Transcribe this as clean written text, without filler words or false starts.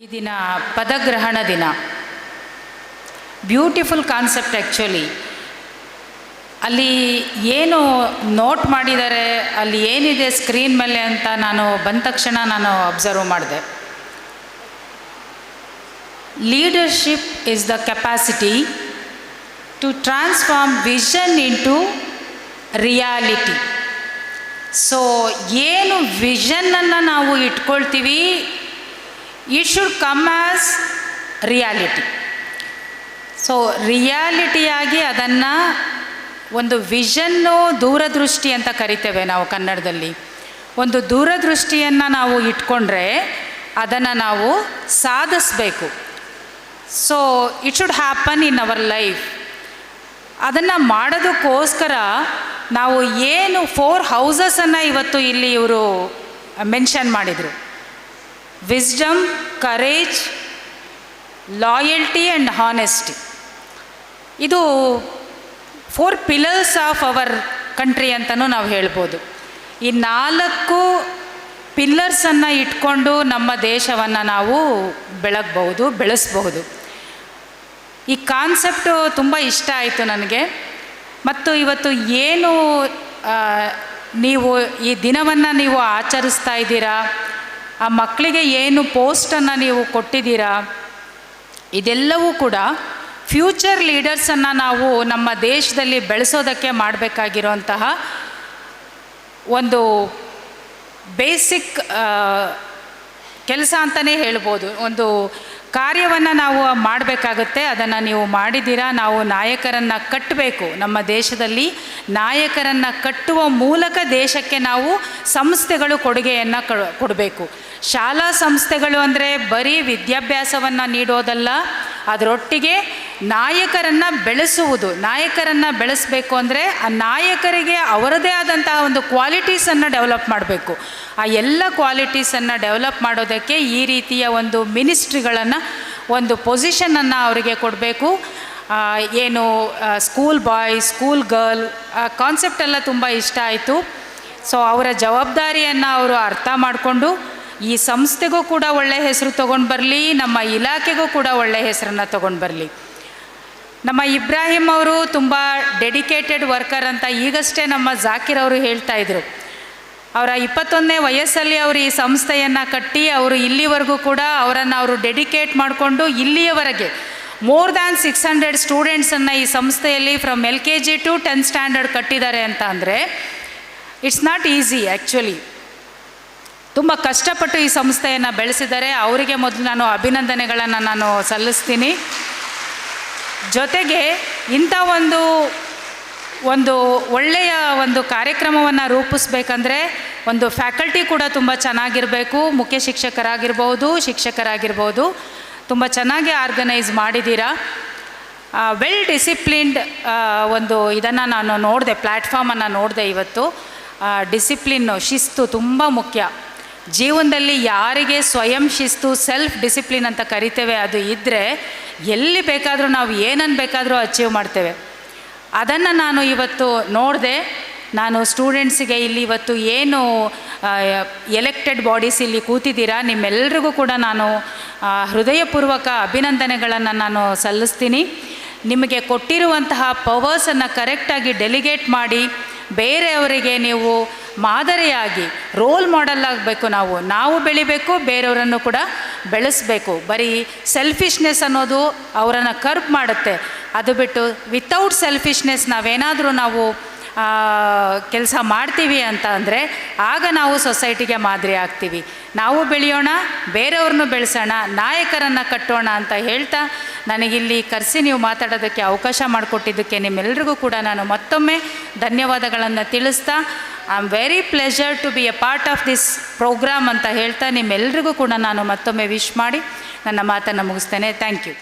ಈ ದಿನ ಪದಗ್ರಹಣ ದಿನ. Beautiful concept actually. ಅಲ್ಲಿ ಏನು ನೋಟ್ ಮಾಡಿದ್ದಾರೆ, ಅಲ್ಲಿ ಏನಿದೆ ಸ್ಕ್ರೀನ್ ಮೇಲೆ ಅಂತ ನಾನು ಬಂದ ತಕ್ಷಣ ನಾನು ಅಬ್ಸರ್ವ್ ಮಾಡಿದೆ. Leadership is the capacity to transform vision into reality. So ಏನು ವಿಷನ್ನನ್ನು ನಾವು ಇಟ್ಕೊಳ್ತೀವಿ, it should come as reality. So ರಿಯಾಲಿಟಿಯಾಗಿ ಅದನ್ನು ಒಂದು ವಿಷನ್ನು, ದೂರದೃಷ್ಟಿ ಅಂತ ಕರಿತೇವೆ ನಾವು ಕನ್ನಡದಲ್ಲಿ. ಒಂದು ದೂರದೃಷ್ಟಿಯನ್ನು ನಾವು ಇಟ್ಕೊಂಡ್ರೆ ಅದನ್ನು ನಾವು ಸಾಧಿಸಬೇಕು. So it should happen in our life. ಅದನ್ನು ಮಾಡೋದಕ್ಕೋಸ್ಕರ ನಾವು ಏನು 4 ಹೌಸಸನ್ನು ಇವತ್ತು ಇಲ್ಲಿ ಇವರು ಮೆನ್ಷನ್ ಮಾಡಿದರು. Wisdom, courage, loyalty and honesty. ಇದು 4 ಪಿಲ್ಲರ್ಸ್ ಆಫ್ ಅವರ್ ಕಂಟ್ರಿ ಅಂತಲೂ ನಾವು ಹೇಳ್ಬೋದು. ಈ 4 ಪಿಲ್ಲರ್ಸನ್ನು ಇಟ್ಕೊಂಡು ನಮ್ಮ ದೇಶವನ್ನು ನಾವು ಬೆಳೆಸಬಹುದು. ಈ ಕಾನ್ಸೆಪ್ಟು ತುಂಬ ಇಷ್ಟ ಆಯಿತು ನನಗೆ. ಮತ್ತು ಇವತ್ತು ಏನು ನೀವು ಈ ದಿನವನ್ನು ನೀವು ಆಚರಿಸ್ತಾ ಇದ್ದೀರಾ, ಆ ಮಕ್ಕಳಿಗೆ ಏನು ಪೋಸ್ಟನ್ನು ನೀವು ಕೊಟ್ಟಿದ್ದೀರಾ, ಇದೆಲ್ಲವೂ ಕೂಡ ಫ್ಯೂಚರ್ ಲೀಡರ್ಸನ್ನು ನಾವು ನಮ್ಮ ದೇಶದಲ್ಲಿ ಬೆಳೆಸೋದಕ್ಕೆ ಮಾಡಬೇಕಾಗಿರೋಂತಹ ಒಂದು ಬೇಸಿಕ್ ಕೆಲಸ ಅಂತಲೇ ಹೇಳ್ಬೋದು. ಒಂದು ಕಾರ್ಯವನ್ನು ನಾವು ಮಾಡಬೇಕಾಗುತ್ತೆ. ಅದನ್ನು ನೀವು ಮಾಡಿದ್ದೀರಾ. ನಾವು ನಾಯಕರನ್ನು ಕಟ್ಟಬೇಕು. ನಮ್ಮ ದೇಶದಲ್ಲಿ ನಾಯಕರನ್ನು ಕಟ್ಟುವ ಮೂಲಕ ದೇಶಕ್ಕೆ ನಾವು ಸಂಸ್ಥೆಗಳು ಕೊಡುಗೆಯನ್ನು ಕೊಡಬೇಕು. ಶಾಲಾ ಸಂಸ್ಥೆಗಳು ಅಂದರೆ ಬರೀ ವಿದ್ಯಾಭ್ಯಾಸವನ್ನು ನೀಡೋದಲ್ಲ, ಅದರೊಟ್ಟಿಗೆ ನಾಯಕರನ್ನು ಬೆಳೆಸುವುದು. ನಾಯಕರನ್ನು ಬೆಳೆಸಬೇಕು ಅಂದರೆ ಆ ನಾಯಕರಿಗೆ ಅವರದೇ ಆದಂತಹ ಒಂದು ಕ್ವಾಲಿಟೀಸನ್ನು ಡೆವಲಪ್ ಮಾಡಬೇಕು. ಆ ಎಲ್ಲ ಕ್ವಾಲಿಟೀಸನ್ನು ಡೆವಲಪ್ ಮಾಡೋದಕ್ಕೆ ಈ ರೀತಿಯ ಒಂದು ಮಿನಿಸ್ಟ್ರಿಗಳನ್ನು, ಒಂದು ಪೊಸಿಷನನ್ನು ಅವರಿಗೆ ಕೊಡಬೇಕು. ಏನು school boy, school girl concept ಎಲ್ಲ ತುಂಬ ಇಷ್ಟ ಆಯಿತು. ಸೊ ಅವರ ಜವಾಬ್ದಾರಿಯನ್ನು ಅವರು ಅರ್ಥ ಮಾಡಿಕೊಂಡು ಈ ಸಂಸ್ಥೆಗೂ ಕೂಡ ಒಳ್ಳೆಯ ಹೆಸರು ತೊಗೊಂಡು ಬರಲಿ, ನಮ್ಮ ಇಲಾಖೆಗೂ ಕೂಡ ಒಳ್ಳೆಯ ಹೆಸರನ್ನು ತೊಗೊಂಡು ಬರಲಿ. ನಮ್ಮ ಇಬ್ರಾಹಿಂ ಅವರು ತುಂಬ ಡೆಡಿಕೇಟೆಡ್ ವರ್ಕರ್ ಅಂತ ಈಗಷ್ಟೇ ನಮ್ಮ ಜಾಕಿರ್ ಅವರು ಹೇಳ್ತಾಯಿದ್ರು. ಅವರ 21ನೇ ವಯಸ್ಸಲ್ಲಿ ಅವರು ಈ ಸಂಸ್ಥೆಯನ್ನು ಕಟ್ಟಿ ಅವರು ಇಲ್ಲಿವರೆಗೂ ಕೂಡ ಅವರನ್ನು ಅವರು ಡೆಡಿಕೇಟ್ ಮಾಡಿಕೊಂಡು ಇಲ್ಲಿಯವರೆಗೆ ಮೋರ್ ದ್ಯಾನ್ 600 ಸ್ಟೂಡೆಂಟ್ಸನ್ನು ಈ ಸಂಸ್ಥೆಯಲ್ಲಿ from LKG to 10th standard ಕಟ್ಟಿದ್ದಾರೆ ಅಂತ ಅಂದರೆ ಇಟ್ಸ್ ನಾಟ್ ಈಸಿ ಆ್ಯಕ್ಚುಲಿ. ತುಂಬ ಕಷ್ಟಪಟ್ಟು ಈ ಸಂಸ್ಥೆಯನ್ನು ಬೆಳೆಸಿದ್ದಾರೆ. ಅವರಿಗೆ ಮೊದಲು ನಾನು ಅಭಿನಂದನೆಗಳನ್ನು ನಾನು ಸಲ್ಲಿಸ್ತೀನಿ. ಜೊತೆಗೆ ಇಂಥ ಒಂದು ಒಳ್ಳೆಯ ಒಂದು ಕಾರ್ಯಕ್ರಮವನ್ನು ರೂಪಿಸ್ಬೇಕಂದ್ರೆ ಒಂದು ಫ್ಯಾಕಲ್ಟಿ ಕೂಡ ತುಂಬ ಚೆನ್ನಾಗಿರಬೇಕು. ಮುಖ್ಯ ಶಿಕ್ಷಕರಾಗಿರ್ಬೋದು ತುಂಬ ಚೆನ್ನಾಗಿ ಆರ್ಗನೈಸ್ ಮಾಡಿದ್ದೀರಾ. ವೆಲ್ ಡಿಸಿಪ್ಲಿನ್ಡ್ ಒಂದು ಇದನ್ನು ನಾನು ನೋಡಿದೆ, ಪ್ಲ್ಯಾಟ್ಫಾರ್ಮನ್ನು ನೋಡಿದೆ ಇವತ್ತು. ಡಿಸಿಪ್ಲಿನ್ನು, ಶಿಸ್ತು ತುಂಬ ಮುಖ್ಯ ಜೀವನದಲ್ಲಿ. ಯಾರಿಗೆ ಸ್ವಯಂ ಶಿಸ್ತು, ಸೆಲ್ಫ್ ಡಿಸಿಪ್ಲಿನ್ ಅಂತ ಕರಿತೇವೆ, ಅದು ಇದ್ದರೆ ಎಲ್ಲಿ ಬೇಕಾದರೂ ನಾವು ಏನನ್ನು ಬೇಕಾದರೂ ಅಚೀವ್ ಮಾಡ್ತೇವೆ. ಅದನ್ನು ನಾನು ಇವತ್ತು ನೋಡಿದೆ. ನಾನು ಸ್ಟೂಡೆಂಟ್ಸಿಗೆ ಇಲ್ಲಿ ಇವತ್ತು ಏನು ಎಲೆಕ್ಟೆಡ್ ಬಾಡೀಸ್ ಇಲ್ಲಿ ಕೂತಿದ್ದೀರಾ, ನಿಮ್ಮೆಲ್ಲರಿಗೂ ಕೂಡ ನಾನು ಹೃದಯಪೂರ್ವಕ ಅಭಿನಂದನೆಗಳನ್ನು ನಾನು ಸಲ್ಲಿಸ್ತೀನಿ. ನಿಮಗೆ ಕೊಟ್ಟಿರುವಂತಹ ಪವರ್ಸನ್ನು ಕರೆಕ್ಟಾಗಿ ಡೆಲಿಗೇಟ್ ಮಾಡಿ ಬೇರೆಯವರಿಗೆ ನೀವು ಮಾದರಿಯಾಗಿ ರೋಲ್ ಮಾಡೆಲ್ ಆಗಬೇಕು. ನಾವು ಬೆಳಿಬೇಕು, ಬೇರೆಯವರನ್ನು ಕೂಡ ಬೆಳೆಸಬೇಕು. ಬರೀ ಸೆಲ್ಫಿಶ್ನೆಸ್ ಅನ್ನೋದು ಅವರನ್ನು ಕರ್ಬ್ ಮಾಡುತ್ತೆ. ಅದು ಬಿಟ್ಟು ವಿತೌಟ್ ಸೆಲ್ಫಿಶ್ನೆಸ್ ನಾವು ಕೆಲಸ ಮಾಡ್ತೀವಿ ಅಂತ ಅಂದರೆ ಆಗ ನಾವು ಸೊಸೈಟಿಗೆ ಮಾದರಿ ಆಗ್ತೀವಿ. ನಾವು ಬೆಳೆಯೋಣ, ಬೇರೆಯವ್ರನ್ನೂ ಬೆಳೆಸೋಣ, ನಾಯಕರನ್ನು ಕಟ್ಟೋಣ ಅಂತ ಹೇಳ್ತಾ ನನಗಿಲ್ಲಿ ಕರೆಸಿ ನೀವು ಮಾತಾಡೋದಕ್ಕೆ ಅವಕಾಶ ಮಾಡಿಕೊಟ್ಟಿದ್ದಕ್ಕೆ ನಿಮ್ಮೆಲ್ಲರಿಗೂ ಕೂಡ ನಾನು ಮತ್ತೊಮ್ಮೆ ಧನ್ಯವಾದಗಳನ್ನು ತಿಳಿಸ್ತಾ I am very pleasure to be a part of this programme ಅಂತ ಹೇಳ್ತಾ ನಿಮ್ಮೆಲ್ಲರಿಗೂ ಕೂಡ ನಾನು ಮತ್ತೊಮ್ಮೆ ವಿಶ್ ಮಾಡಿ ನನ್ನ ಮಾತನ್ನು ಮುಗಿಸ್ತೇನೆ. Thank you.